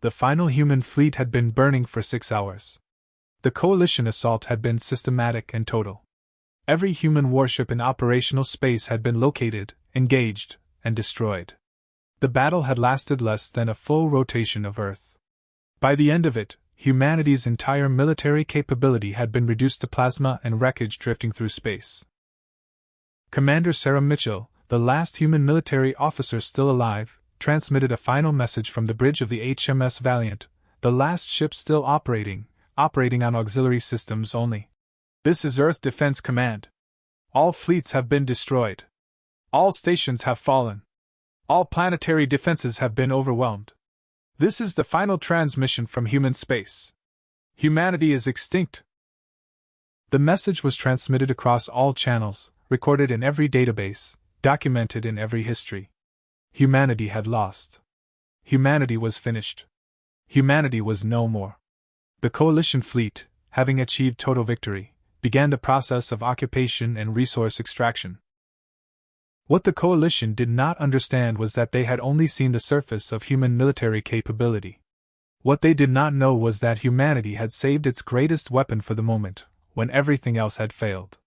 The final human fleet had been burning for 6 hours. The coalition assault had been systematic and total. Every human warship in operational space had been located, engaged, and destroyed. The battle had lasted less than a full rotation of Earth. By the end of it, humanity's entire military capability had been reduced to plasma and wreckage drifting through space. Commander Sarah Mitchell, the last human military officer still alive, transmitted a final message from the bridge of the HMS Valiant, the last ship still operating on auxiliary systems only. This is Earth Defense Command. All fleets have been destroyed. All stations have fallen. All planetary defenses have been overwhelmed. This is the final transmission from human space. Humanity is extinct. The message was transmitted across all channels, recorded in every database, documented in every history. Humanity had lost. Humanity was finished. Humanity was no more. The coalition fleet, having achieved total victory, began the process of occupation and resource extraction. What the coalition did not understand was that they had only seen the surface of human military capability. What they did not know was that humanity had saved its greatest weapon for the moment, when everything else had failed.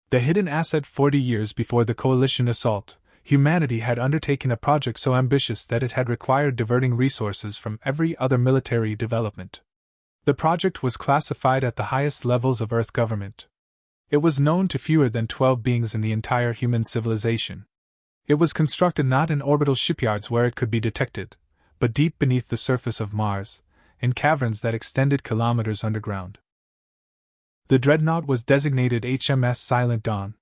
The hidden asset 40 years before the coalition assault, humanity had undertaken a project so ambitious that it had required diverting resources from every other military development. The project was classified at the highest levels of Earth government. It was known to fewer than 12 beings in the entire human civilization. It was constructed not in orbital shipyards where it could be detected, but deep beneath the surface of Mars, in caverns that extended kilometers underground. The Dreadnought was designated HMS Silent Dawn.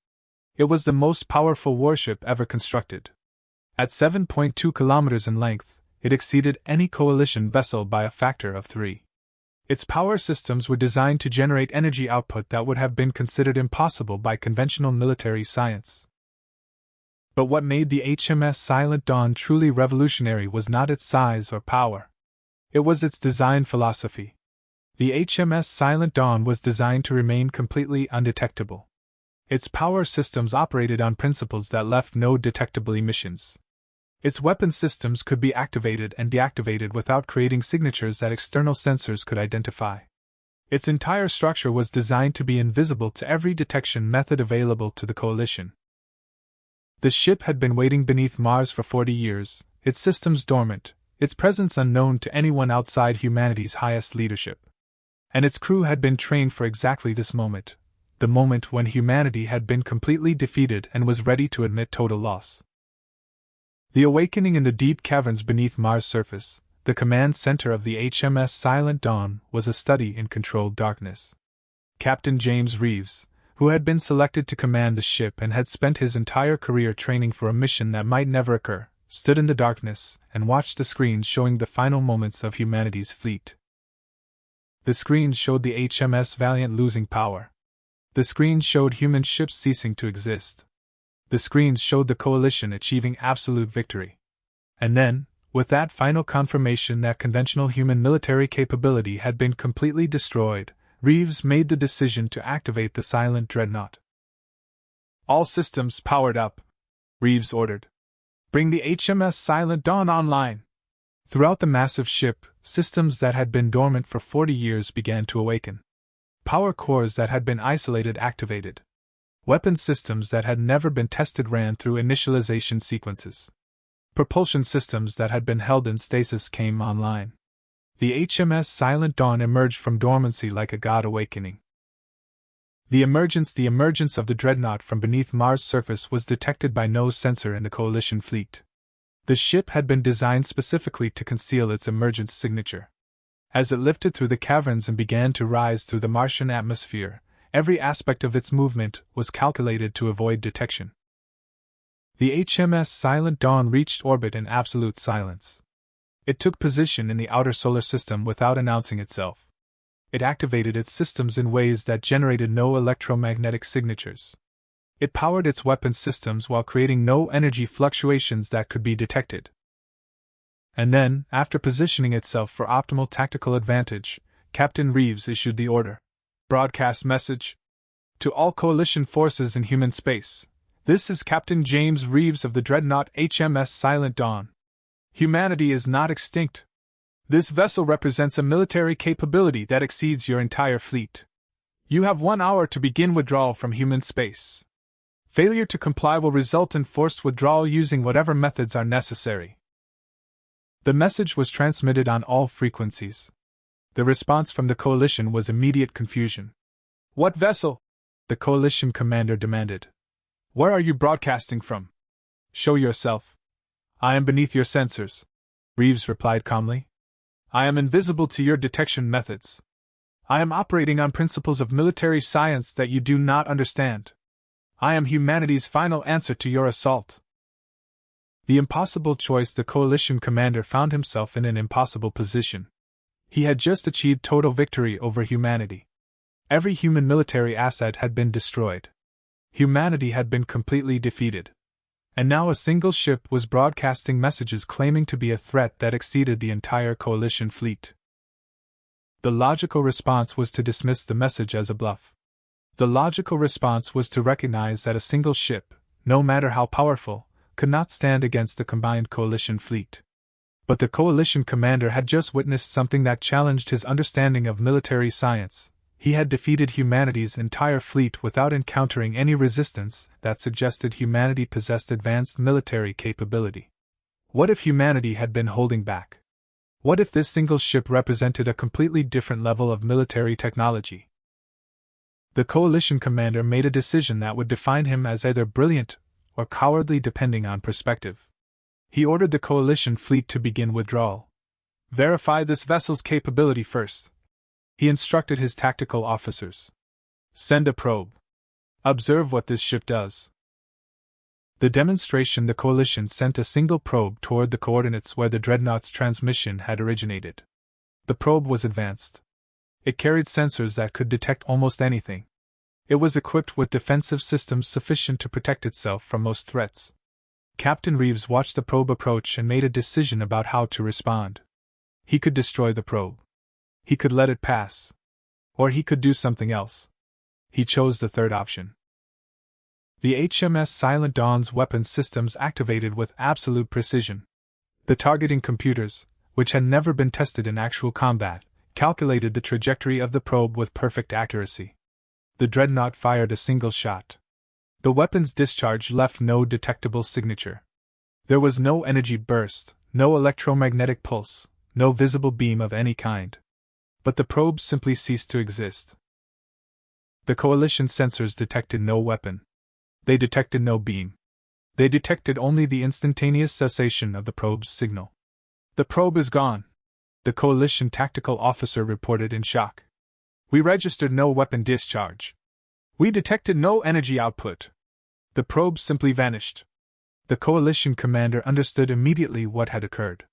It was the most powerful warship ever constructed. At 7.2 kilometers in length, it exceeded any coalition vessel by a factor of 3. Its power systems were designed to generate energy output that would have been considered impossible by conventional military science. But what made the HMS Silent Dawn truly revolutionary was not its size or power. It was its design philosophy. The HMS Silent Dawn was designed to remain completely undetectable. Its power systems operated on principles that left no detectable emissions. Its weapon systems could be activated and deactivated without creating signatures that external sensors could identify. Its entire structure was designed to be invisible to every detection method available to the coalition. The ship had been waiting beneath Mars for 40 years, its systems dormant, its presence unknown to anyone outside humanity's highest leadership. And its crew had been trained for exactly this moment, the moment when humanity had been completely defeated and was ready to admit total loss. The awakening in the deep caverns beneath Mars' surface, the command center of the HMS Silent Dawn, was a study in controlled darkness. Captain James Reeves, who had been selected to command the ship and had spent his entire career training for a mission that might never occur, stood in the darkness and watched the screens showing the final moments of humanity's fleet. The screens showed the HMS Valiant losing power. The screens showed human ships ceasing to exist. The screens showed the coalition achieving absolute victory. And then, with that final confirmation that conventional human military capability had been completely destroyed, Reeves made the decision to activate the silent Dreadnought. "All systems powered up," Reeves ordered. "Bring the HMS Silent Dawn online." Throughout the massive ship, systems that had been dormant for 40 years began to awaken. Power cores that had been isolated activated. Weapon systems that had never been tested ran through initialization sequences. Propulsion systems that had been held in stasis came online. The HMS Silent Dawn emerged from dormancy like a god awakening. The emergence of the Dreadnought from beneath Mars' surface was detected by no sensor in the coalition fleet. The ship had been designed specifically to conceal its emergence signature. As it lifted through the caverns and began to rise through the Martian atmosphere, every aspect of its movement was calculated to avoid detection. The HMS Silent Dawn reached orbit in absolute silence. It took position in the outer solar system without announcing itself. It activated its systems in ways that generated no electromagnetic signatures. It powered its weapon systems while creating no energy fluctuations that could be detected. And then, after positioning itself for optimal tactical advantage, Captain Reeves issued the order. Broadcast message. To all coalition forces in human space. This is Captain James Reeves of the Dreadnought HMS Silent Dawn. Humanity is not extinct. This vessel represents a military capability that exceeds your entire fleet. You have 1 hour to begin withdrawal from human space. Failure to comply will result in forced withdrawal using whatever methods are necessary." The message was transmitted on all frequencies. The response from the Coalition was immediate confusion. "What vessel?" the Coalition commander demanded. "Where are you broadcasting from? Show yourself." "I am beneath your sensors," Reeves replied calmly. "I am invisible to your detection methods. I am operating on principles of military science that you do not understand. I am humanity's final answer to your assault." The impossible choice. The Coalition commander found himself in an impossible position. He had just achieved total victory over humanity. Every human military asset had been destroyed. Humanity had been completely defeated. And now a single ship was broadcasting messages claiming to be a threat that exceeded the entire Coalition fleet. The logical response was to dismiss the message as a bluff. The logical response was to recognize that a single ship, no matter how powerful, could not stand against the combined Coalition fleet. But the Coalition commander had just witnessed something that challenged his understanding of military science. He had defeated humanity's entire fleet without encountering any resistance that suggested humanity possessed advanced military capability. What if humanity had been holding back? What if this single ship represented a completely different level of military technology? The Coalition commander made a decision that would define him as either brilliant or cowardly depending on perspective. He ordered the Coalition fleet to begin withdrawal. "Verify this vessel's capability first," he instructed his tactical officers. "Send a probe. Observe what this ship does." The demonstration. The Coalition sent a single probe toward the coordinates where the Dreadnought's transmission had originated. The probe was advanced. It carried sensors that could detect almost anything. It was equipped with defensive systems sufficient to protect itself from most threats. Captain Reeves watched the probe approach and made a decision about how to respond. He could destroy the probe. He could let it pass. Or he could do something else. He chose the third option. The HMS Silent Dawn's weapons systems activated with absolute precision. The targeting computers, which had never been tested in actual combat, calculated the trajectory of the probe with perfect accuracy. The Dreadnought fired a single shot. The weapon's discharge left no detectable signature. There was no energy burst, no electromagnetic pulse, no visible beam of any kind. But the probe simply ceased to exist. The Coalition sensors detected no weapon. They detected no beam. They detected only the instantaneous cessation of the probe's signal. "The probe is gone," the Coalition tactical officer reported in shock. "We registered no weapon discharge. We detected no energy output. The probe simply vanished." The Coalition commander understood immediately what had occurred.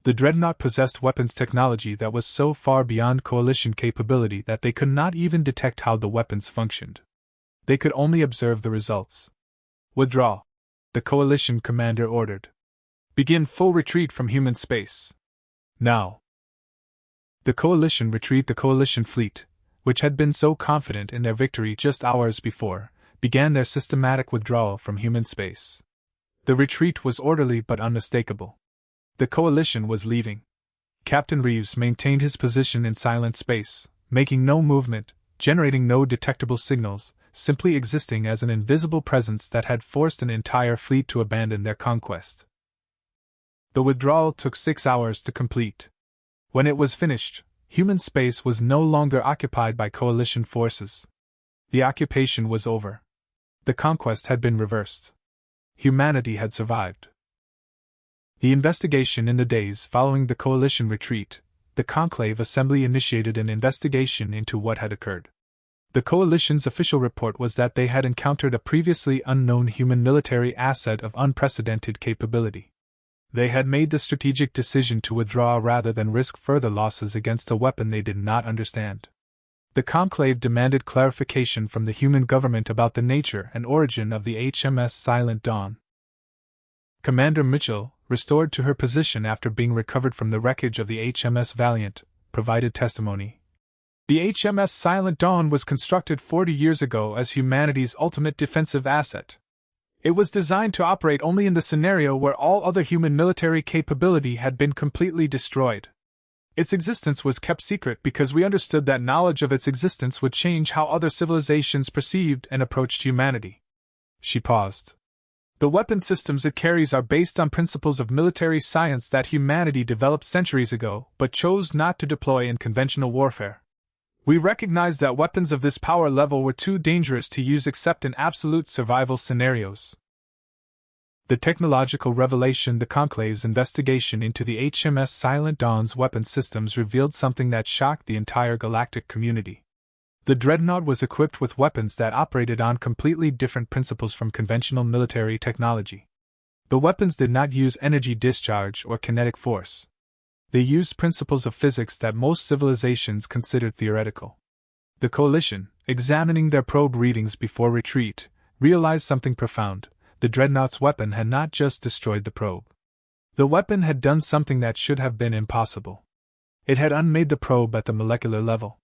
The Dreadnought possessed weapons technology that was so far beyond Coalition capability that they could not even detect how the weapons functioned. They could only observe the results. "Withdraw," the Coalition commander ordered. "Begin full retreat from human space. Now." The Coalition retrieved. The Coalition fleet, which had been so confident in their victory just hours before, began their systematic withdrawal from human space. The retreat was orderly but unmistakable. The Coalition was leaving. Captain Reeves maintained his position in silent space, making no movement, generating no detectable signals, simply existing as an invisible presence that had forced an entire fleet to abandon their conquest. The withdrawal took 6 hours to complete. When it was finished, human space was no longer occupied by Coalition forces. The occupation was over. The conquest had been reversed. Humanity had survived. The investigation. In the days following the Coalition retreat, the Conclave Assembly initiated an investigation into what had occurred. The Coalition's official report was that they had encountered a previously unknown human military asset of unprecedented capability. They had made the strategic decision to withdraw rather than risk further losses against a weapon they did not understand. The Conclave demanded clarification from the human government about the nature and origin of the HMS Silent Dawn. Commander Mitchell, restored to her position after being recovered from the wreckage of the HMS Valiant, provided testimony. The HMS Silent Dawn was constructed 40 years ago as humanity's ultimate defensive asset. It was designed to operate only in the scenario where all other human military capability had been completely destroyed. Its existence was kept secret because we understood that knowledge of its existence would change how other civilizations perceived and approached humanity. She paused. The weapon systems it carries are based on principles of military science that humanity developed centuries ago, but chose not to deploy in conventional warfare. We recognized that weapons of this power level were too dangerous to use except in absolute survival scenarios. The technological revelation, the Conclave's investigation into the HMS Silent Dawn's weapon systems revealed something that shocked the entire galactic community. The Dreadnought was equipped with weapons that operated on completely different principles from conventional military technology. The weapons did not use energy discharge or kinetic force. They used principles of physics that most civilizations considered theoretical. The Coalition, examining their probe readings before retreat, realized something profound. The Dreadnought's weapon had not just destroyed the probe. The weapon had done something that should have been impossible. It had unmade the probe at the molecular level.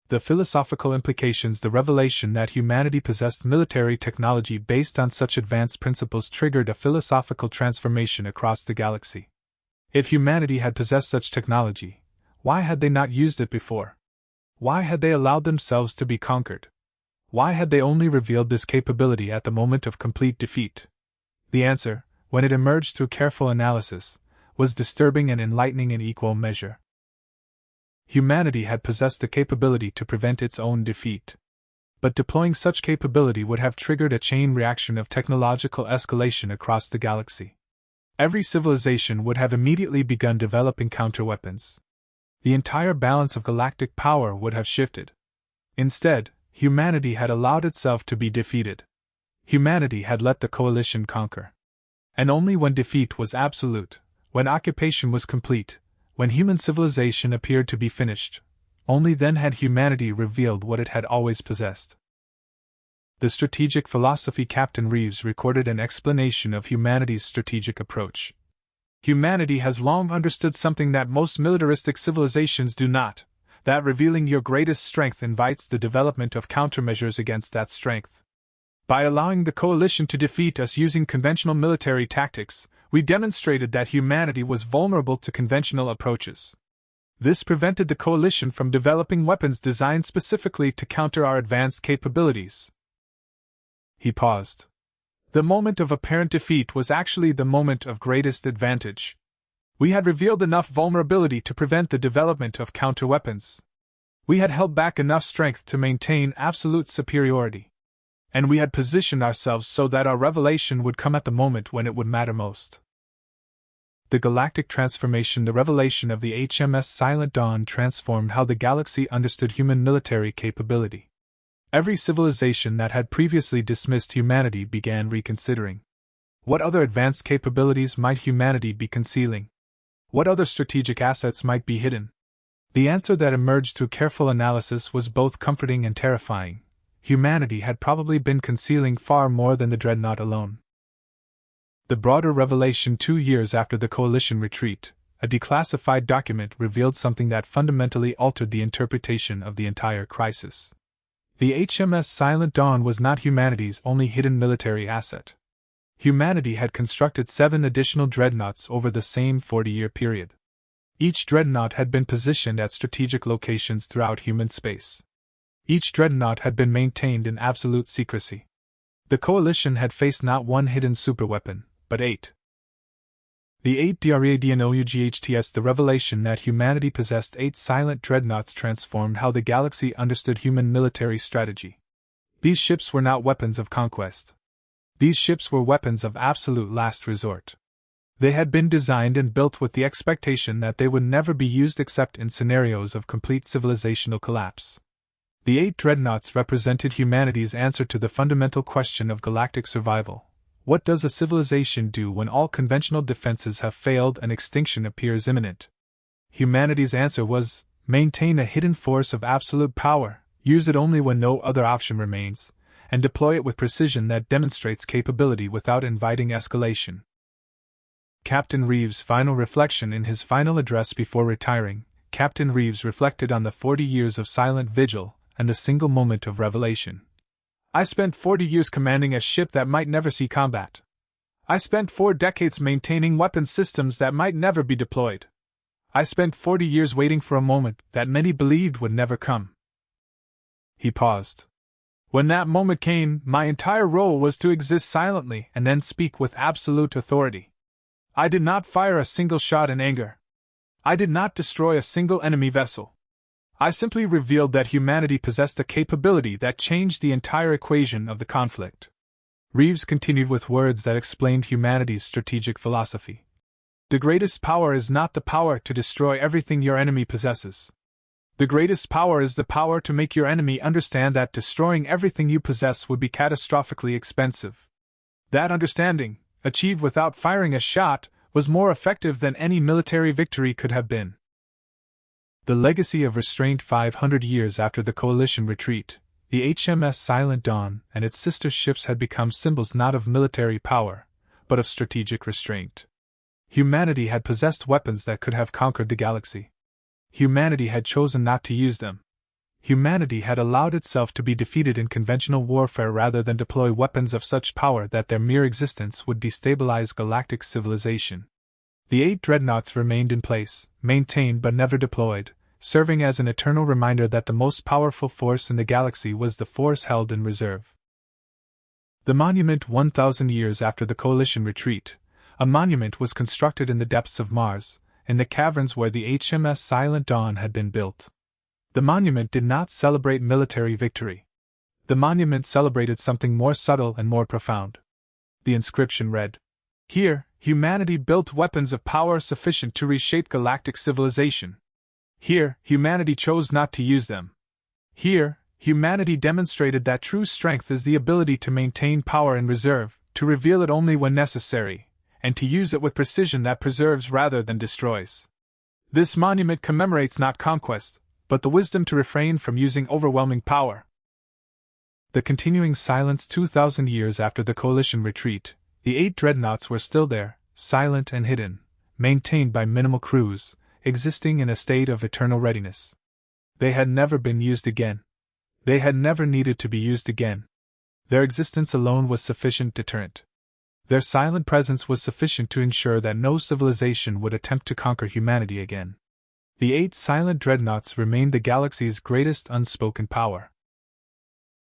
The philosophical implications, the revelation that humanity possessed military technology based on such advanced principles triggered a philosophical transformation across the galaxy. If humanity had possessed such technology, why had they not used it before? Why had they allowed themselves to be conquered? Why had they only revealed this capability at the moment of complete defeat? The answer, when it emerged through careful analysis, was disturbing and enlightening in equal measure. Humanity had possessed the capability to prevent its own defeat. But deploying such capability would have triggered a chain reaction of technological escalation across the galaxy. Every civilization would have immediately begun developing counterweapons. The entire balance of galactic power would have shifted. Instead, humanity had allowed itself to be defeated. Humanity had let the Coalition conquer. And only when defeat was absolute, when occupation was complete, when human civilization appeared to be finished, only then had humanity revealed what it had always possessed. The strategic philosophy. Captain Reeves recorded an explanation of humanity's strategic approach. Humanity has long understood something that most militaristic civilizations do not, that revealing your greatest strength invites the development of countermeasures against that strength. By allowing the Coalition to defeat us using conventional military tactics, we demonstrated that humanity was vulnerable to conventional approaches. This prevented the Coalition from developing weapons designed specifically to counter our advanced capabilities. He paused. The moment of apparent defeat was actually the moment of greatest advantage. We had revealed enough vulnerability to prevent the development of counterweapons. We had held back enough strength to maintain absolute superiority. And we had positioned ourselves so that our revelation would come at the moment when it would matter most. The galactic transformation. The revelation of the HMS Silent Dawn transformed how the galaxy understood human military capability. Every civilization that had previously dismissed humanity began reconsidering. What other advanced capabilities might humanity be concealing? What other strategic assets might be hidden? The answer that emerged through careful analysis was both comforting and terrifying. Humanity had probably been concealing far more than the Dreadnought alone. The broader revelation 2 years after the Coalition retreat, a declassified document revealed something that fundamentally altered the interpretation of the entire crisis. The HMS Silent Dawn was not humanity's only hidden military asset. Humanity had constructed 7 additional dreadnoughts over the same 40-year period. Each dreadnought had been positioned at strategic locations throughout human space. Each dreadnought had been maintained in absolute secrecy. The Coalition had faced not one hidden superweapon, but 8. The 8 Dreadnoughts. The revelation that humanity possessed 8 silent dreadnoughts transformed how the galaxy understood human military strategy. These ships were not weapons of conquest. These ships were weapons of absolute last resort. They had been designed and built with the expectation that they would never be used except in scenarios of complete civilizational collapse. The 8 dreadnoughts represented humanity's answer to the fundamental question of galactic survival. What does a civilization do when all conventional defenses have failed and extinction appears imminent? Humanity's answer was, maintain a hidden force of absolute power, use it only when no other option remains, and deploy it with precision that demonstrates capability without inviting escalation. Captain Reeves' final reflection. In his final address before retiring, Captain Reeves reflected on the 40 years of silent vigil and the single moment of revelation. I spent 40 years commanding a ship that might never see combat. I spent 4 decades maintaining weapon systems that might never be deployed. I spent 40 years waiting for a moment that many believed would never come. He paused. When that moment came, my entire role was to exist silently and then speak with absolute authority. I did not fire a single shot in anger. I did not destroy a single enemy vessel. I simply revealed that humanity possessed a capability that changed the entire equation of the conflict. Reeves continued with words that explained humanity's strategic philosophy. The greatest power is not the power to destroy everything your enemy possesses. The greatest power is the power to make your enemy understand that destroying everything you possess would be catastrophically expensive. That understanding, achieved without firing a shot, was more effective than any military victory could have been. The legacy of Restraint 500 years after the Coalition retreat, the HMS Silent Dawn and its sister ships had become symbols not of military power, but of strategic restraint. Humanity had possessed weapons that could have conquered the galaxy. Humanity had chosen not to use them. Humanity had allowed itself to be defeated in conventional warfare rather than deploy weapons of such power that their mere existence would destabilize galactic civilization. The 8 Dreadnoughts remained in place, maintained but never deployed, serving as an eternal reminder that the most powerful force in the galaxy was the force held in reserve. The monument 1,000 years after the Coalition retreat. A monument was constructed in the depths of Mars, in the caverns where the HMS Silent Dawn had been built. The monument did not celebrate military victory. The monument celebrated something more subtle and more profound. The inscription read, "Here, humanity built weapons of power sufficient to reshape galactic civilization. Here, humanity chose not to use them. Here, humanity demonstrated that true strength is the ability to maintain power in reserve, to reveal it only when necessary, and to use it with precision that preserves rather than destroys. This monument commemorates not conquest, but the wisdom to refrain from using overwhelming power." The continuing silence 2,000 years after the Coalition retreat, the 8 Dreadnoughts were still there, silent and hidden, maintained by minimal crews, existing in a state of eternal readiness. They had never been used again. They had never needed to be used again. Their existence alone was sufficient deterrent. Their silent presence was sufficient to ensure that no civilization would attempt to conquer humanity again. The 8 silent Dreadnoughts remained the galaxy's greatest unspoken power.